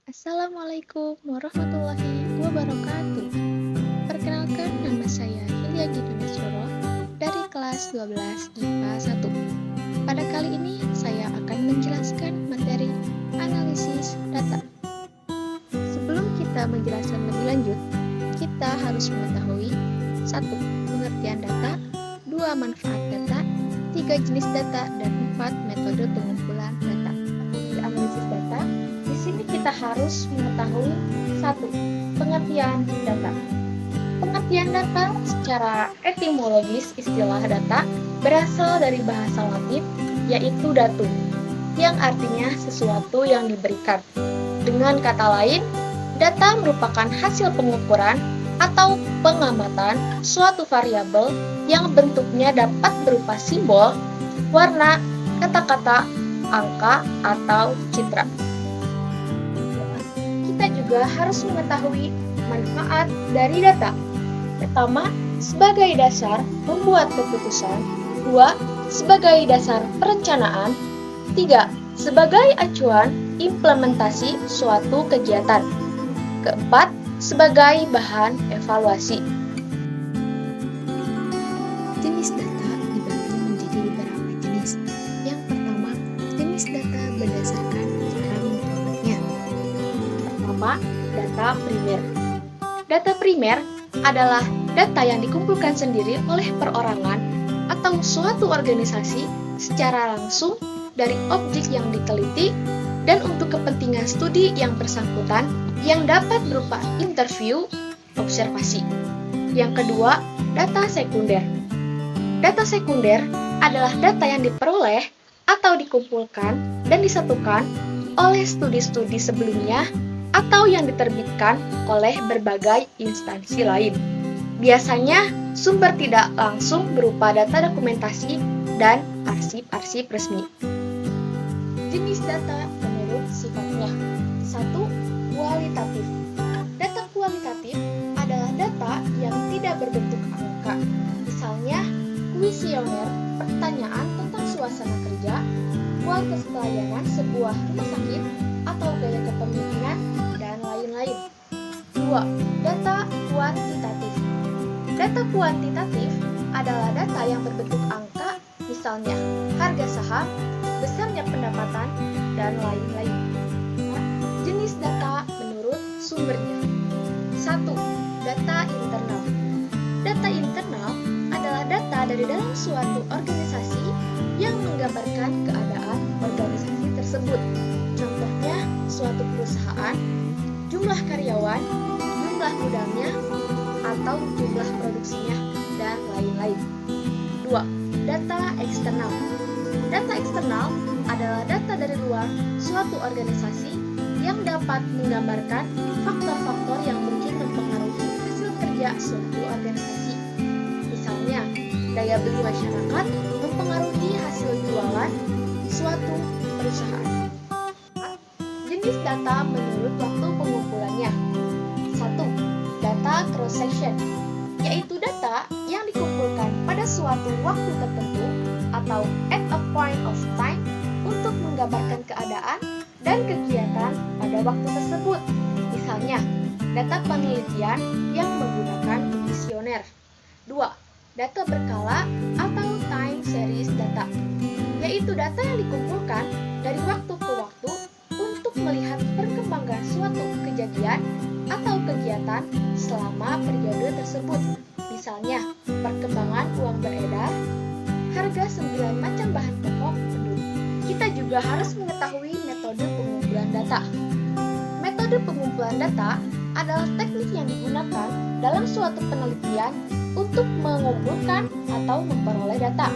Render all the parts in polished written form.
Assalamualaikum warahmatullahi wabarakatuh. Perkenalkan, nama saya Hilya Gidunasoro dari kelas 12 IPA 1. Pada kali ini saya akan menjelaskan materi analisis data. Sebelum kita menjelaskan lebih lanjut, kita harus mengetahui 1. Pengertian data, 2. Manfaat data, 3. Jenis data, dan 4. Metode pengumpulan data. Di analisis data, di sini kita harus mengetahui 1. Pengertian data. Pengertian data secara etimologis istilah data berasal dari bahasa Latin yaitu datum, yang artinya sesuatu yang diberikan. Dengan kata lain, data merupakan hasil pengukuran atau pengamatan suatu variabel yang bentuknya dapat berupa simbol, warna, kata-kata, angka, atau citra. Kita juga harus mengetahui manfaat dari data. Pertama, sebagai dasar membuat keputusan. 2. Sebagai dasar perencanaan. 3. Sebagai acuan implementasi suatu kegiatan. Keempat, sebagai bahan evaluasi. Jenis data dibagi menjadi beberapa jenis. Yang pertama, jenis data berdasarkan cara memperolehnya. Pertama, data primer. Data primer adalah data yang dikumpulkan sendiri oleh perorangan atau suatu organisasi secara langsung dari objek yang diteliti dan untuk kepentingan studi yang bersangkutan yang dapat berupa interview, observasi. Yang kedua, data sekunder. Data sekunder adalah data yang diperoleh atau dikumpulkan dan disatukan oleh studi-studi sebelumnya atau yang diterbitkan oleh berbagai instansi lain. Biasanya, sumber tidak langsung berupa data dokumentasi dan arsip-arsip resmi. Jenis data menurut sifatnya. 1. Kualitatif. Data kualitatif adalah data yang tidak berbentuk angka. Misalnya, kuesioner, pertanyaan tentang suasana kerja, kualitas pelayanan sebuah rumah sakit, atau gaya kepemimpinan, dan lain-lain. 2. Data kuantitatif. Data kuantitatif adalah data yang berbentuk angka, misalnya harga saham, besarnya pendapatan, dan lain-lain. Jenis data menurut sumbernya. 1. Data internal. Data internal adalah data dari dalam suatu organisasi yang menggambarkan keadaan organisasi tersebut. Contohnya, suatu perusahaan, jumlah karyawan, jumlah gudangnya, atau jumlah produksinya, dan lain-lain. 2. Data eksternal. Data eksternal adalah data dari luar suatu organisasi yang dapat menggambarkan faktor-faktor yang mungkin mempengaruhi hasil kerja suatu organisasi. Misalnya, daya beli masyarakat mempengaruhi hasil jualan suatu perusahaan. Jenis data menurut waktu pengumpulannya. 1. Data cross-section, yaitu data yang dikumpulkan pada suatu waktu tertentu atau at a point of time untuk menggambarkan keadaan dan kegiatan pada waktu tersebut. Misalnya, data penelitian yang menggunakan kuesioner. 2. Data berkala atau time series data, yaitu data yang dikumpulkan dari waktu ke waktu untuk melihat perkembangan suatu kejadian atau kegiatan selama periode tersebut. Misalnya, perkembangan uang beredar, harga 9 macam bahan pokok penduduk. Kita juga harus mengetahui metode pengumpulan data. Metode pengumpulan data adalah teknik yang digunakan dalam suatu penelitian untuk mengumpulkan atau memperoleh data.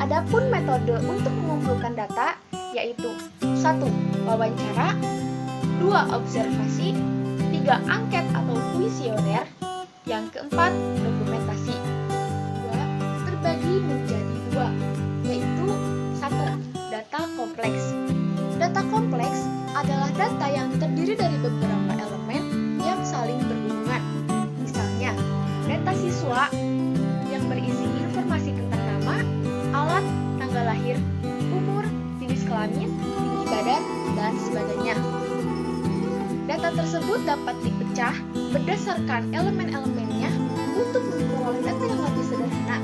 Adapun metode untuk mengumpulkan data yaitu 1. Wawancara, 2. Observasi, 3. Angket atau kuesioner, yang keempat, dokumentasi. 2. Terbagi menjadi 2, yaitu 1. Data kompleks. Data kompleks adalah data yang terdiri dari beberapa elemen yang saling berhubungan. Misalnya, data siswa yang berisi informasi tentang nama, alat, tanggal lahir, umur, jenis kelamin, tinggi badan, dan sebagainya. Data tersebut dapat dipecah berdasarkan elemen-elemennya untuk memperoleh data yang lebih sederhana.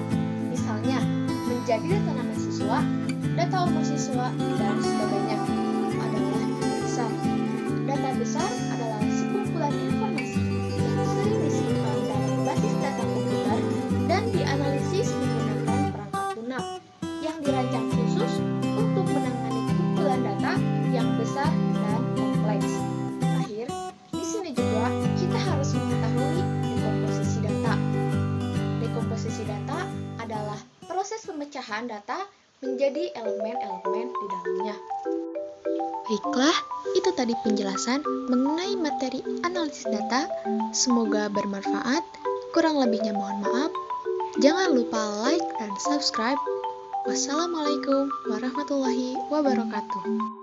Misalnya, menjadi data nama siswa, data umur siswa, dan sebagainya adalah data besar. Data besar adalah sekumpulan informasi yang sering disimpan dalam basis data komputer dan dianalisis menggunakan perangkat lunak yang dirancang khusus untuk menangani kumpulan data yang besar dan kompleks. Terakhir, di sini juga kita harus mengetahui dekomposisi data. Dekomposisi data adalah proses pemecahan data menjadi elemen-elemen di dalamnya. Baiklah, itu tadi penjelasan mengenai materi analisis data. Semoga bermanfaat. Kurang lebihnya mohon maaf. Jangan lupa like dan subscribe. Wassalamualaikum warahmatullahi wabarakatuh.